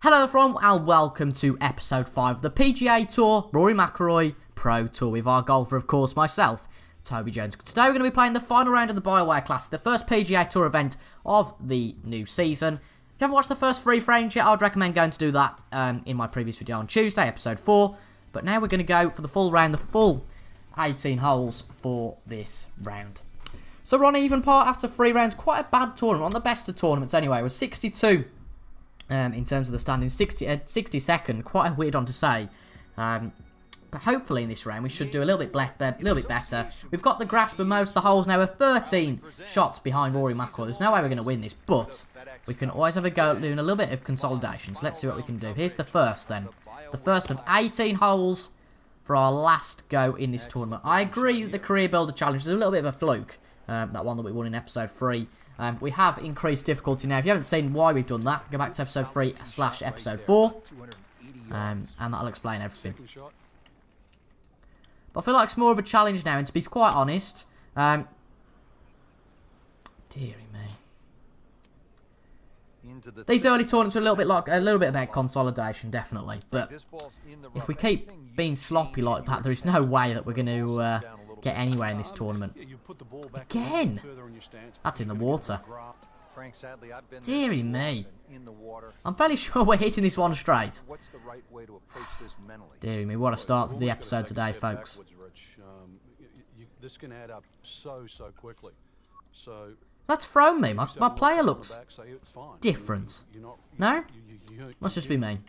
Hello everyone and welcome to episode 5 of the PGA Tour Rory McIlroy Pro Tour with our golfer, of course, myself, Toby Jones. Today we're going to be playing the final round of the Bioware Classic, the first PGA Tour event of the new season. If you haven't watched the first 3 frames yet, I'd recommend going to do that in my previous video on Tuesday, episode 4. But now we're going to go for the full round, the full 18 holes for this round. So we're on even par after 3 rounds, quite a bad tournament, one of the best of tournaments anyway. It was 62. In terms of the standings, 62nd, quite a weird one to say. But hopefully in this round we should do a little bit better. We've got the grasp of most of the holes now. We're 13 shots behind Rory McIlroy. There's no way we're going to win this, but we can always have a go at doing a little bit of consolidation. So let's see what we can do. Here's the first then. The first of 18 holes for our last go in this tournament. I agree that the Career Builder Challenge is a little bit of a fluke. That one that we won in episode 3. We have increased difficulty now. If you haven't seen why we've done that, go back to episode 3/episode 4. And that'll explain everything. But I feel like it's more of a challenge now, and to be quite honest, dearie me. These early tournaments are a little bit about consolidation, definitely. But if we keep being sloppy like that, there is no way that we're going to get anywhere in this tournament. Again! That's in the water. Deary me. I'm fairly sure we're hitting this one straight. Deary me, what a start to the episode today, folks. This can add up so quickly. That's thrown me. My player looks different. No? Must just be me.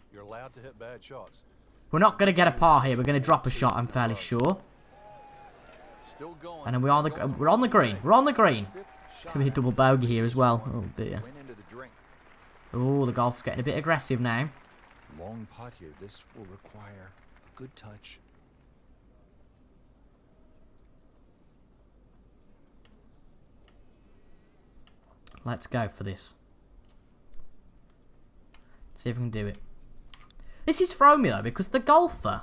We're not going to get a par here. We're going to drop a shot, I'm fairly sure. And then we're on the green. We're on the green. Could be a double bogey here as well. Oh dear. Oh, the golf's getting a bit aggressive now. Long putt here. This will require a good touch. Let's go for this. See if we can do it. This is throwing me though, because the golfer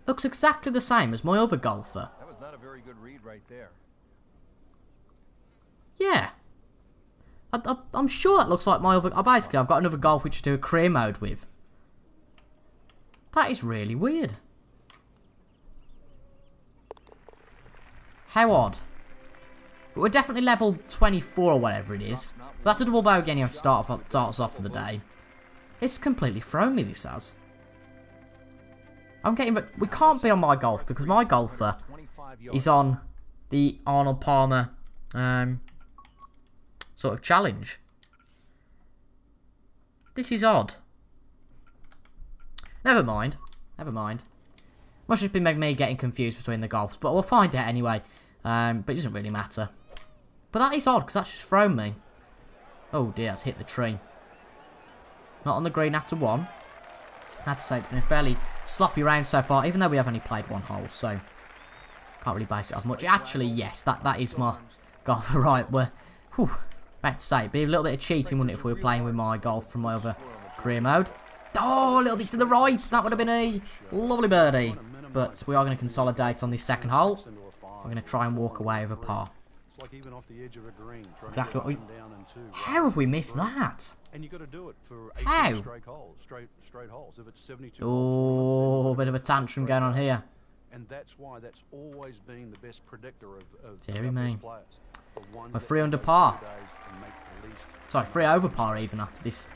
looks exactly the same as my other golfer. That was not a very good read right there. Yeah. I'm sure that looks like my other... Basically, I've got another golf which to do a career mode with. That is really weird. How odd. But we're definitely level 24 or whatever it is. But that's a double bogey anyhow starts off for the day. It's completely thrown me, this has. We can't be on my golf because my golfer is on the Arnold Palmer sort of challenge. This is odd. Never mind. Must just be me getting confused between the golfs, but we'll find out anyway. But it doesn't really matter. But that is odd because that's just thrown me. Oh dear, it's hit the tree. Not on the green after 1. I have to say it's been a fairly sloppy round so far, even though we have only played 1 hole, so can't really base it off much. Actually, yes, that is my golfer. Right, I have to say, it'd be a little bit of cheating, wouldn't it, if we were playing with my golf from my other career mode. Oh, a little bit to the right. That would have been a lovely birdie. But we are going to consolidate on this second hole. We're going to try and walk away with a par. Exactly what we... How have we missed that? How? Oh, a bit of a tantrum going on here. Deary me. We're 3 under par. Sorry, 3 over par even after this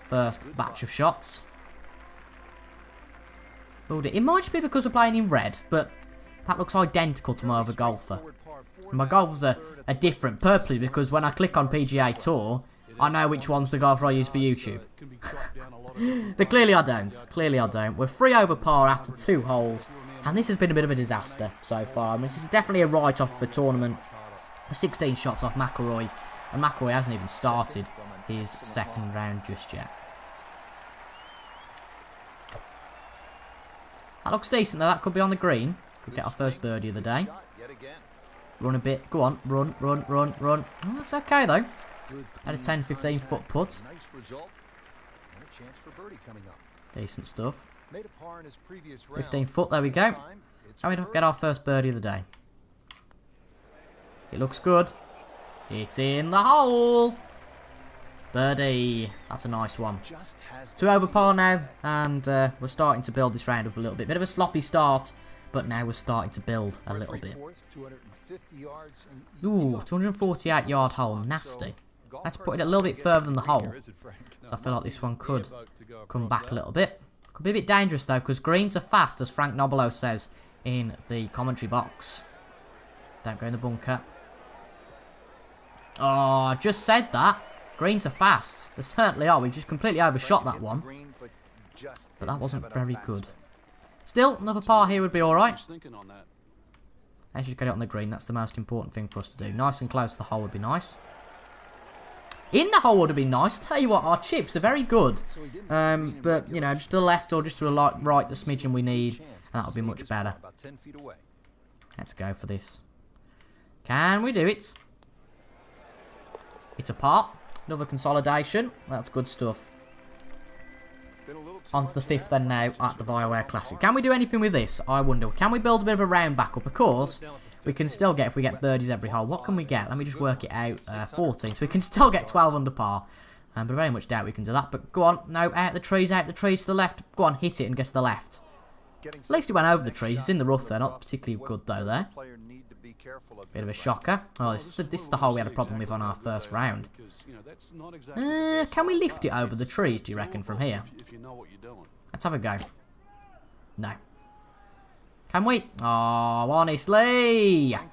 first batch of shots. Oh dear. It might just be because we're playing in red, but that looks identical to my other golfer. And my golfers are different, purposely because when I click on PGA Tour, I know which one's the golfer I use for YouTube. But clearly I don't. We're 3 over par after 2 holes, and this has been a bit of a disaster so far. I mean, this is definitely a write-off for the tournament. 16 shots off McIlroy, and McIlroy hasn't even started his second round just yet. That looks decent though, that could be on the green. Could get our first birdie of the day. Run a bit, go on, run. Oh, that's okay though. Had a 10-15 foot putt. Decent stuff. 15 foot, there we go. And we get our first birdie of the day. It looks good. It's in the hole. Birdie. That's a nice one. Just has 2 over par now, and we're starting to build this round up a little bit. Bit of a sloppy start, but now we're starting to build a little bit. 250 yards and Ooh, 248 yard hole, nasty. Let's put it a little bit further than the hole. So I feel like this one could come back a little bit. Could be a bit dangerous though, because greens are fast, as Frank Nobilo says in the commentary box. Don't go in the bunker. Oh, I just said that. Greens are fast. They certainly are. We just completely overshot that one. But that wasn't very good. Still, another par here would be alright. Let's just get it on the green. That's the most important thing for us to do. Nice and close to the hole would be nice. In the hole would have been nice. Tell you what, our chips are very good. But, you know, just to the left or just to the right, the smidgen we need. And that would be much better. Let's go for this. Can we do it? It's a par. Another consolidation. That's good stuff. On to the 5th then now at the Bioware Classic. Can we do anything with this? I wonder. Can we build a bit of a round back up? Of course, we can still get, if we get birdies every hole. What can we get? Let me just work it out. 14. So we can still get 12 under par. But I very much doubt we can do that. But go on. No, out the trees to the left. Go on, hit it and get to the left. At least it went over the trees. It's in the rough there. Not particularly good though there. Bit of a shocker. Oh, this is the hole we had a problem with on our first round. Can we lift it over the trees, do you reckon, from here? Let's have a go. No. Can we? Oh, honestly. And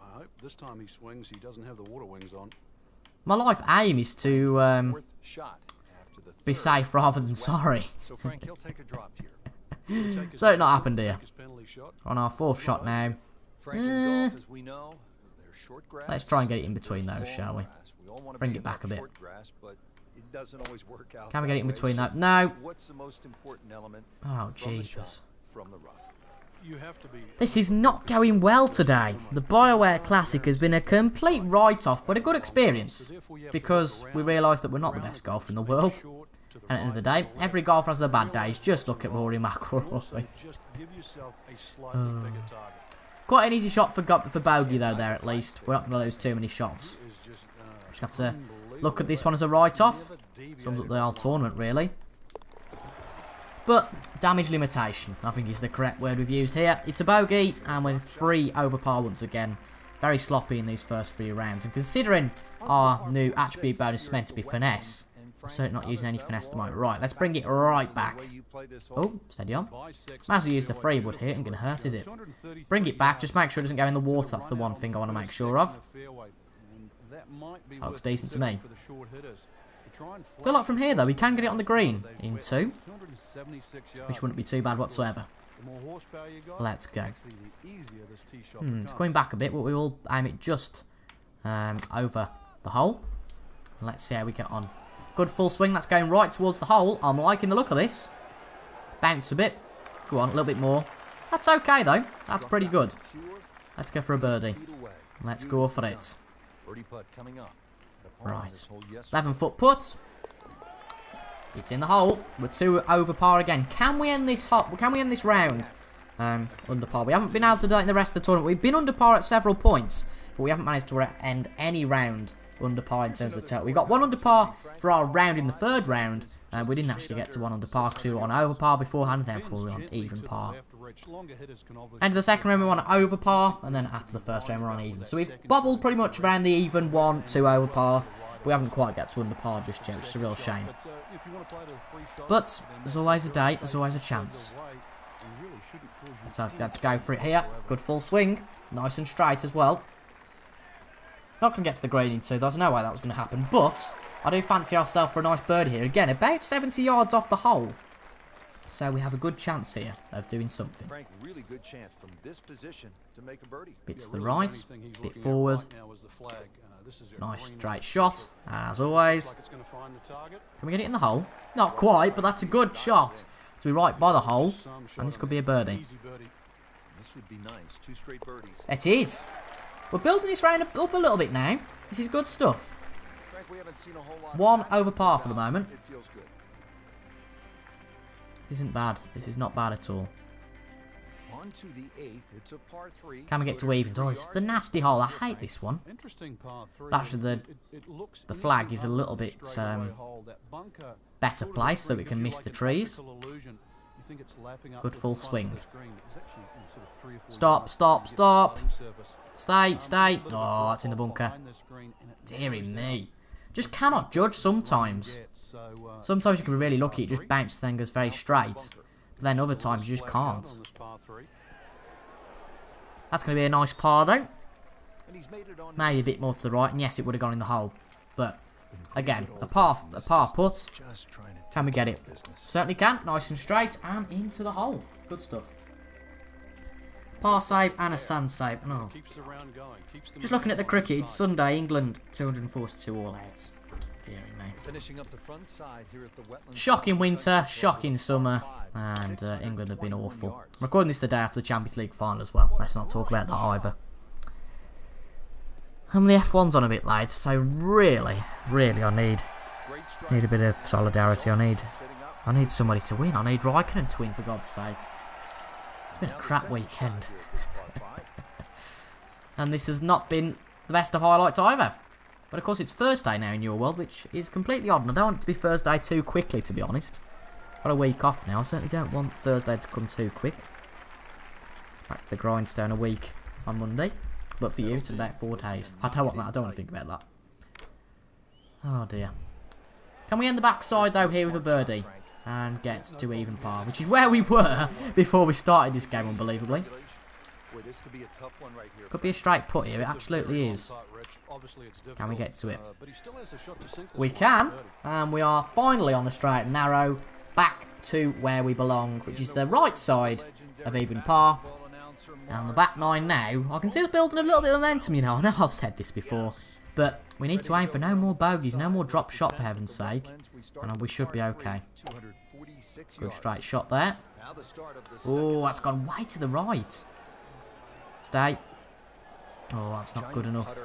I hope this time he swings, he doesn't have the water wings on. My life aim is to be safe rather than sorry. So Frank, he'll take a drop here. So it not happened here. On our 4th shot now. Let's try and get it in between those, shall we? Bring it back a bit. Can we get it in between that? No. Oh, jeepers. This is not going well today. The Bioware Classic has been a complete write-off, but a good experience. Because we realised that we're not the best golfer in the world. And at the end of the day, every golfer has their bad days. Just look at Rory McIlroy. Quite an easy shot for bogey though there at least. We're not going to lose too many shots. Just have to look at this one as a write-off. Sums up the whole tournament really. But damage limitation, I think is the correct word we've used here. It's a bogey and we're 3 over par once again. Very sloppy in these first 3 rounds. And considering our new attribute bonus is meant to be finesse, we're certainly not using any finesse at the moment. Right, let's bring it right back. Oh, steady on. Might as well use the 3 wood here. Ain't going to hurt, is it? Bring it back. Just make sure it doesn't go in the water. That's the one thing I want to make sure of. That looks decent to me. I feel like from here, though, we can get it on the green in 2. Which wouldn't be too bad whatsoever. Let's go. It's going back a bit, but we will aim it just over the hole. Let's see how we get on. Good full swing. That's going right towards the hole. I'm liking the look of this. Bounce a bit. Go on, a little bit more. That's okay, though. That's pretty good. Let's go for a birdie. Let's go for it. Right. 11-foot putt. It's in the hole. We're 2 over par again. Can we end this round under par? We haven't been able to do that in the rest of the tournament. We've been under par at several points, but we haven't managed to end any round under par in terms of the total. We got 1 under par for our round in the 3rd round. We didn't actually get to 1 under par because we were on over par beforehand, and therefore we were on even par. End of the 2nd round we were on over par, and then after the 1st round we're on even. So we've bobbled pretty much around the even 1, 2 over par. We haven't quite got to under par just yet, which is a real shame. But there's always a day, there's always a chance. So let's go for it here. Good full swing, nice and straight as well. Not going to get to the green in 2, there's no way that was going to happen, but I do fancy ourselves for a nice birdie here. Again, about 70 yards off the hole. So we have a good chance here of doing something. Frank, really good chance from this position to make a birdie. Bit to the right, bit forward. Nice straight shot, as always. Can we get it in the hole? Not quite, but that's a good shot. To be right by the hole, and this could be a birdie. This would be nice. 2 straight birdies. It is. We're building this round up a little bit now. This is good stuff. Frank, we haven't seen a whole lot 1 over par for the moment. It feels good. This isn't bad. This is not bad at all. On to the 8th. It's a par 3. Can we get to evens? Oh, it's the nasty hole. I hate this one. Interesting par 3. Actually, the flag is a little bit better placed so we can miss the trees. Good full swing. Stop, stop, stop. Stay, stay. Oh, it's in the bunker. Deary me. Just cannot judge sometimes. Sometimes you can be really lucky, it just bounces and goes very straight. But then other times you just can't. That's going to be a nice par though. Maybe a bit more to the right, and yes, it would have gone in the hole. But, again, a par putt. Can we get it? Certainly can. Nice and straight, and into the hole. Good stuff. Par save and a sand save. Oh. Just looking at the cricket, it's Sunday, England 242 all out. Deary me. Shocking winter, shocking summer, and England have been awful. I'm recording this the day after the Champions League final as well. Let's not talk about that either. And the F1's on a bit late, so really I need a bit of solidarity. I need somebody to win. I need Raikkonen to win, for God's sake. It's been a crap weekend. And this has not been the best of highlights either. But of course it's Thursday now in your world, which is completely odd. And I don't want it to be Thursday too quickly, to be honest. Got a week off now. I certainly don't want Thursday to come too quick. Back to the grindstone a week on Monday. But for you, it's in about 4 days. I don't want to think about that. Oh dear. Can we end the backside though here with a birdie? And get to even par, which is where we were before we started this game, unbelievably. Could be a straight putt here, it absolutely is. Can we get to it? We can, and we are finally on the straight and narrow, back to where we belong, which is the right side of even par. And on the back 9 now, I can see us building a little bit of momentum, you know. I know I've said this before, but we need to aim for no more bogeys, no more drop shot for heaven's sake, and we should be okay. Good straight shot there. Oh, that's gone way to the right. Stay. Oh, that's not good enough.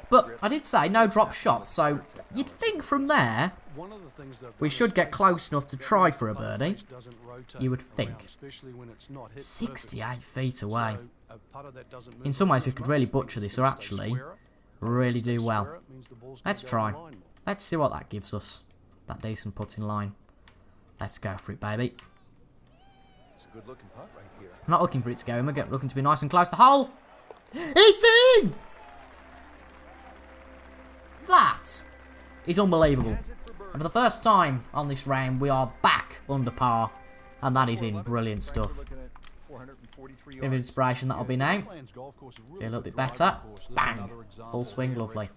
But I did say no drop shot, so you'd think from there we should get close enough to try for a birdie. You would think. 68 feet away. In some ways we could really butcher this, or actually really do well. Let's try. Let's see what that gives us. That decent putting line. Let's go for it, baby. It's a good looking putt right here. I'm not looking for it to go in. We're looking to be nice and close to the hole. It's in! That is unbelievable. And for the first time on this round, we are back under par. And that is in brilliant stuff. Bit of inspiration that'll be now. See a little bit better. Bang! Full swing, lovely.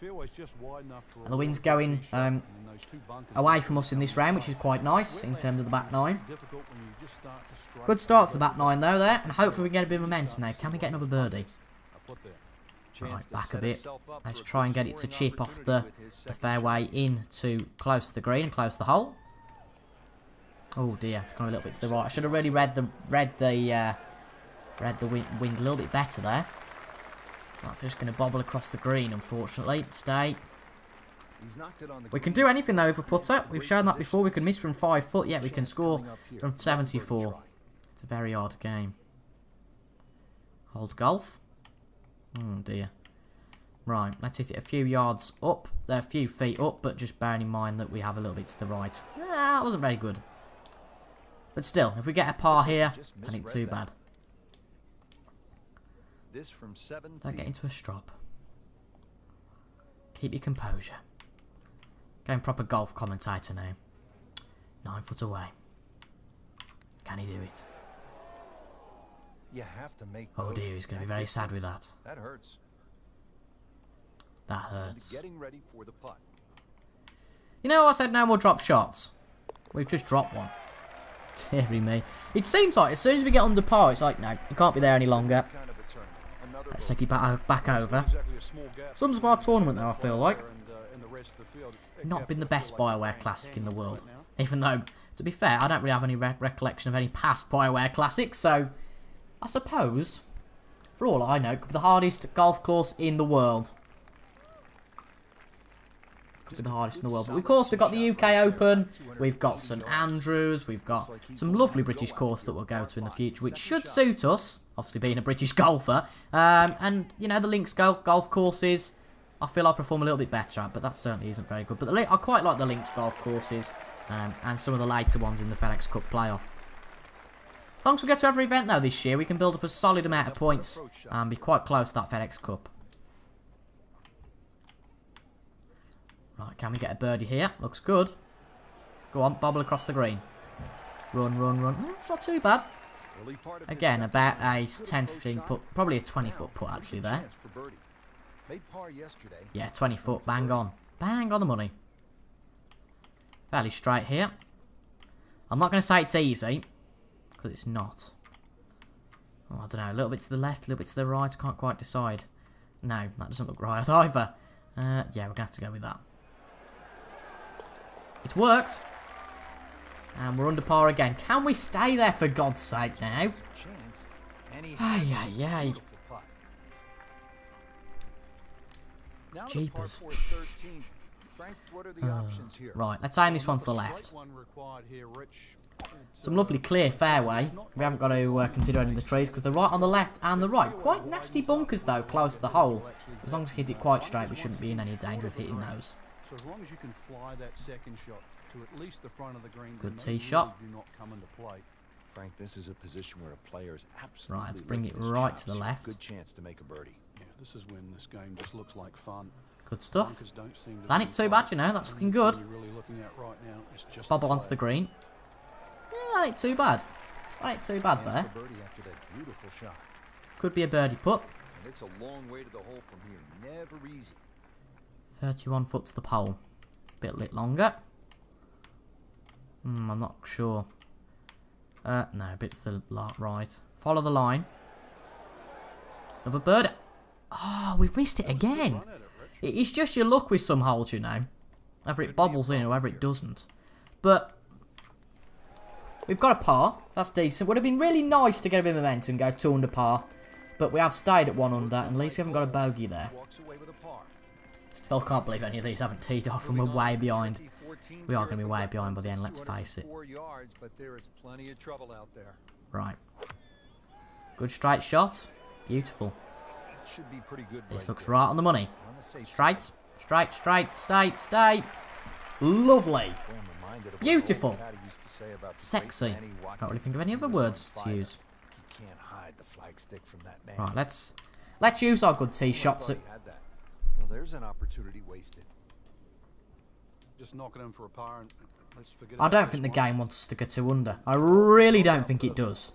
And the wind's going away from us in this round, which is quite nice in terms of the back 9. Good start to the back 9 though there, and hopefully we get a bit of momentum now. Can we get another birdie? Right, back a bit. Let's try and get it to chip off the fairway in to close to the green and close to the hole. Oh dear, it's gone a little bit to the right. I should have really read the wind a little bit better there. That's just going to bobble across the green, unfortunately. Stay. We can do anything though with a putter. We've shown that before. We can miss from 5 foot, yet we can score from 74. It's a very odd game. Hold golf. Oh dear. Right, let's hit it a few yards up. A few feet up, but just bearing in mind that we have a little bit to the right. That wasn't very good. But still, if we get a par here, that ain't too bad. Don't get into a strop. Keep your composure. Going proper golf commentator now. 9 foot away. Can he do it? You have to make oh dear, he's going to be very sad with that. That hurts. That hurts. Getting ready for the putt. You know, I said no more drop shots. We've just dropped one. Deary me. It seems like as soon as we get under par, it's like, no, you can't be there any longer. Let's take it back over. Sums of our tournament though, I feel like. Not been the best Bioware Classic in the world. Even though, to be fair, I don't really have any recollection of any past Bioware Classics, so I suppose, for all I know, it could be the hardest golf course in the world. Could be the hardest in the world. But of course, we've got the UK Open. We've got St Andrews. We've got some lovely British course that we'll go to in the future, which should suit us. Obviously, being a British golfer. And, you know, the links golf courses, I feel I perform a little bit better at, but that certainly isn't very good. But I quite like the links golf courses and some of the later ones in the FedEx Cup playoff. As long as we get to every event, though, this year, we can build up a solid amount of points and be quite close to that FedEx Cup. Right, can we get a birdie here? Looks good. Go on, bobble across the green. Run, run, run. It's not too bad. Again, about a 10-15 foot, probably a 20-foot putt actually there. Yeah, 20 foot, bang on. Bang on the money. Fairly straight here. I'm not going to say it's easy, because it's not. Oh, I don't know, a little bit to the left, a little bit to the right, can't quite decide. No, that doesn't look right either. Yeah, we're going to have to go with that. It's worked. And we're under par again. Can we stay there for God's sake now? Ay, ay, ay. Jeepers. Right, let's aim this one to the left. Some lovely clear fairway. We haven't got to consider any of the trees because they're right on the left and the right. Quite nasty bunkers though, close to the hole. As long as we hit it quite straight, we shouldn't be in any danger of hitting those. So as long as you can fly that second shot to at least the front of the green, good tee shot. Do not come into play. Frank, this is a position where a player is absolutely right. Let's bring it right to the left. Good chance to make a birdie. Yeah, this is when this game just looks like fun. Good stuff. That ain't too bad, you know. That's looking good. Bobble onto the green. Yeah, that ain't too bad. That ain't too bad there. Could be a birdie putt. It's a long way to the hole from here. Never easy. 31 foot to the pole. Bit lit longer. I'm not sure. No, a bit to the right. Follow the line. Another bird. Oh, we've missed it again. It's just your luck with some holes, you know. Whether it bobbles in or whether it doesn't. But we've got a par. That's decent. Would have been really nice to get a bit of momentum and go 2 under par. But we have stayed at 1 under. And at least we haven't got a bogey there. Still can't believe any of these haven't teed off and we're way behind. We are going to be way behind by the end, let's face it. Right. Good straight shot. Beautiful. This looks right on the money. Straight, straight, straight, stay. Lovely. Beautiful. Sexy. Can't really think of any other words to use. Right, let's use our good tee shots at... There's an opportunity wasted. Just knocking him for a par and let's forget. I don't think the game wants us to go 2 under. I really don't think it does.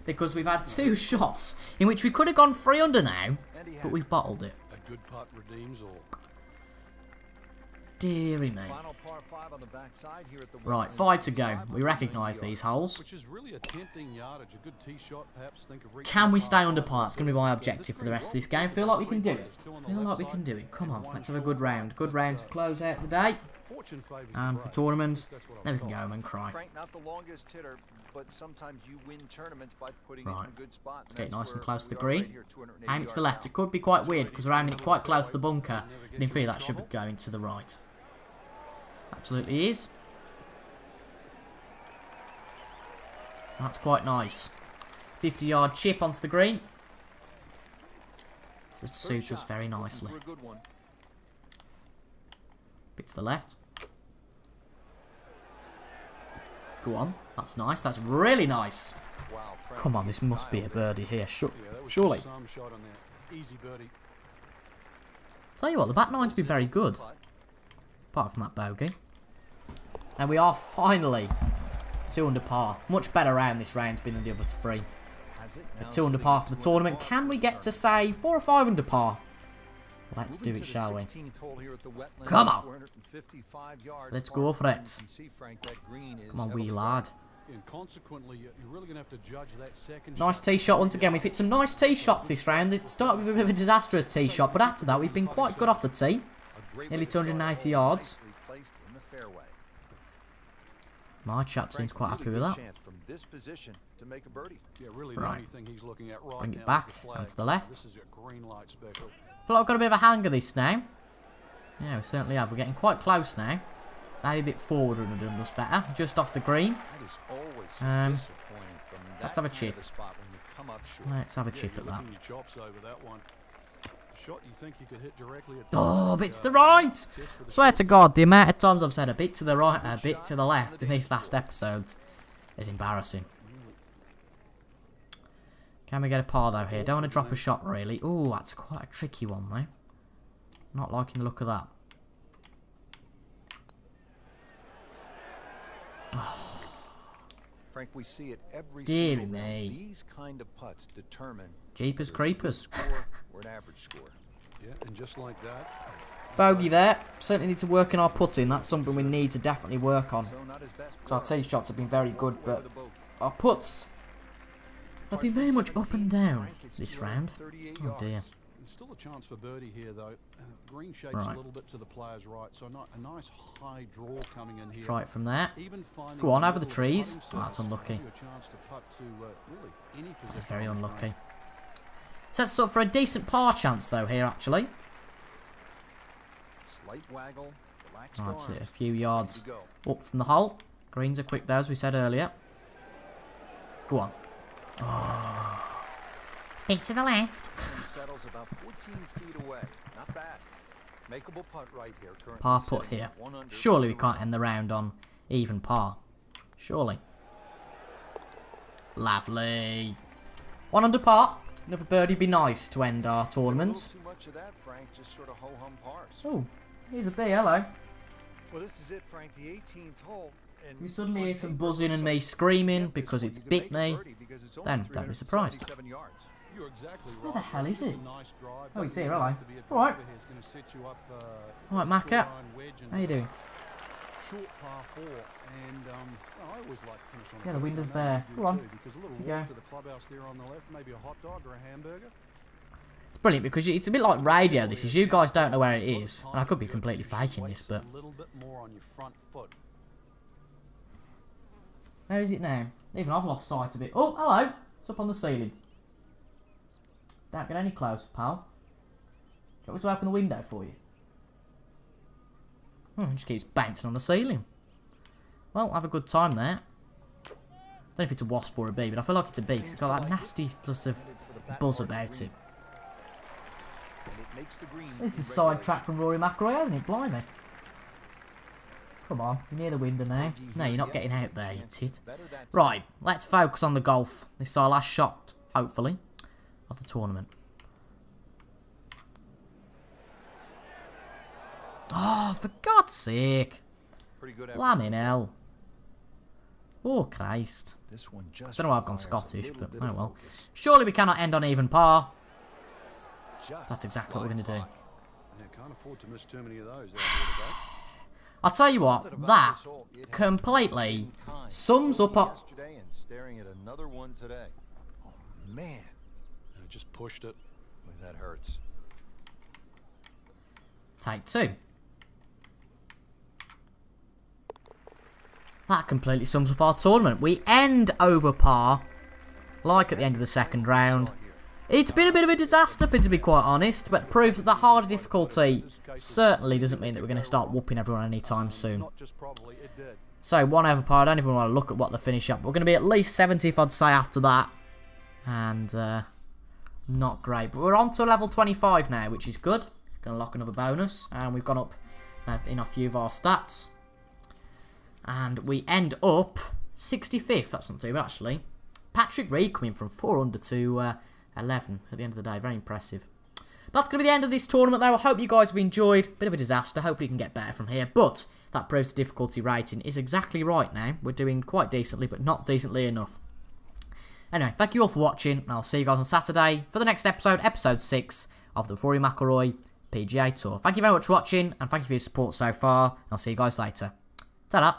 Because we've had 2 shots in which we could have gone 3 under now, but we've bottled it. A good putt redeems all. Deary me. Right, 5 to go. We recognise these holes. Can we stay under par? It's going to be my objective for the rest of this game. Feel like we can do it. Feel like we can do it. Come on, let's have a good round. Good round to close out the day. And for the tournaments, then we can go home and cry. Right, let's get it nice and close to the green. Aim it to the left. It could be quite weird because we're aiming it quite close to the bunker. And in theory that should be going to the right. Absolutely is. That's quite nice. 50-yard chip onto the green. Just suits us very nicely. Bit to the left. Go on. That's nice. That's really nice. Come on, this must be a birdie here. Surely. Tell you what, the back nine's been very good. Apart from that bogey. And we are finally 2 under par. Much better round this round's been than the other 3. A 2 under par for the tournament. Can we get to, say, 4 or 5 under par? Let's do it, shall we? Come on! Let's go for it. Come on, wee lad. Nice tee shot once again. We've hit some nice tee shots this round. It started with a bit of a disastrous tee shot, but after that we've been quite good off the tee. Nearly 290 yards. My chap seems quite happy with that. Right. Bring it back and to the left. I feel like I've got a bit of a hang of this now. Yeah, we certainly have. We're getting quite close now. Maybe a bit forward would have done us better. Just off the green. That is always disappointing from that Let's have a kind chip. of spot when you come up short. Let's have a chip You're at that. licking your chops over that one. A shot you think you could hit directly at Oh, a bit to the right! Swear to God, the amount of times I've said a bit to the right, a bit to the left in these last episodes is embarrassing. Can we get a par though here? Don't want to drop a shot really. Oh, that's quite a tricky one though. Not liking the look of that. Frank, we see it every Dear single round. me. These kind of putts determine Jeepers whether it's a good creepers. score or an average score. Yeah, and just like that. Bogey there. Certainly need to work in our putting. That's something we need to definitely work on. So not his best Because our play. tee shots have been very good, but With a bogey. our puts have been very much up and down Frank, it's this 238 round. Oh yards. dear. There's still a chance for birdie here, though. Green shapes Right. a little bit to the player's right, so a nice high draw coming in here. Try it from there. Even finding Go on, the over the middle of trees. putting Oh, that's surface unlucky. gives you a chance to putt to really any That's position very on the unlucky. green. Sets us up for a decent par chance though here actually. Slight waggle, relaxed That's arms. it, a few yards Good to go. up from the hole. Greens are quick there as we said earlier. Go on. Bit to the left. And settles about 14 feet away. Not bad. Makeable putt right here. Currently Par putt sitting here. 1 under Surely we for the can't end the round on even par. Surely. Lovely. 1 under par. Another birdie would be nice to end our A tournament. little too much of that, Frank. Just sort of ho-hum pars. Oh, here's a bee, hello. Well, this is it, Frank. The 18th hole. And We suddenly hear some buzzing and me screaming because it's bit me. Then don't be surprised. You're exactly Where right. the hell is It's it? a nice drive. Oh, it's Doesn't here, have hello. to be a Alright. driver here. It's gonna set you up, Alright, a Macca. scoreline wedge and How you doing? short par 4, and I always like to finish on Yeah, the top. windows I know there. you do Go on. too, because a little Off you walk go. to the clubhouse there on the left, maybe a hot dog or a hamburger. It's brilliant because it's a bit like radio this is. You guys don't know where it is. And I could be completely faking this, but... A little bit more on your front foot. Where is it now? Even I've lost sight of it. Oh, hello. It's up on the ceiling. Don't get any closer, pal. Do you want me to open the window for you? It just keeps bouncing on the ceiling. Well, have a good time there. Don't know if it's a wasp or a bee, but I feel like it's a bee because it's got that nasty sort of buzz about it. This is a sidetrack from Rory McIlroy, hasn't it? Blimey. Come on, you're near the window now. No, you're not getting out there, you tit. Right, let's focus on the golf. This is our last shot, hopefully, of the tournament. Oh, for God's sake. Blaming hell. Oh, Christ. This one just Don't know why I've gone requires a Scottish, little but bit oh of well. focus. Surely we cannot end on even par. Just That's exactly what we're going to do. Yeah, can't afford to miss too many of those out here today. I'll tell you what, that completely sums up our... Yesterday and staring at another one today. Oh man, Just pushed it. boy, that hurts. Take 2. That completely sums up our tournament. We end over par, like at the end of the second round. It's been a bit of a disaster, to be quite honest, but proves that the harder difficulty certainly doesn't mean that we're going to start whooping everyone anytime soon. Not just probably, it did. So, 1 over par, I don't even want to look at what the finish up. We're going to be at least 70 if I'd say after that. And, not great. But we're on to level 25 now, which is good. Going to lock another bonus. And we've gone up in a few of our stats. And we end up 65th. That's not too bad, actually. Patrick Reed coming from 4 under to 11 at the end of the day. Very impressive. That's going to be the end of this tournament, though. I hope you guys have enjoyed. Bit of a disaster. Hopefully you can get better from here. But that proves the difficulty rating is exactly right now. We're doing quite decently, but not decently enough. Anyway, thank you all for watching, and I'll see you guys on Saturday for the next episode, episode 6 of the Rory McIlroy PGA Tour. Thank you very much for watching, and thank you for your support so far. I'll see you guys later. Ta-da!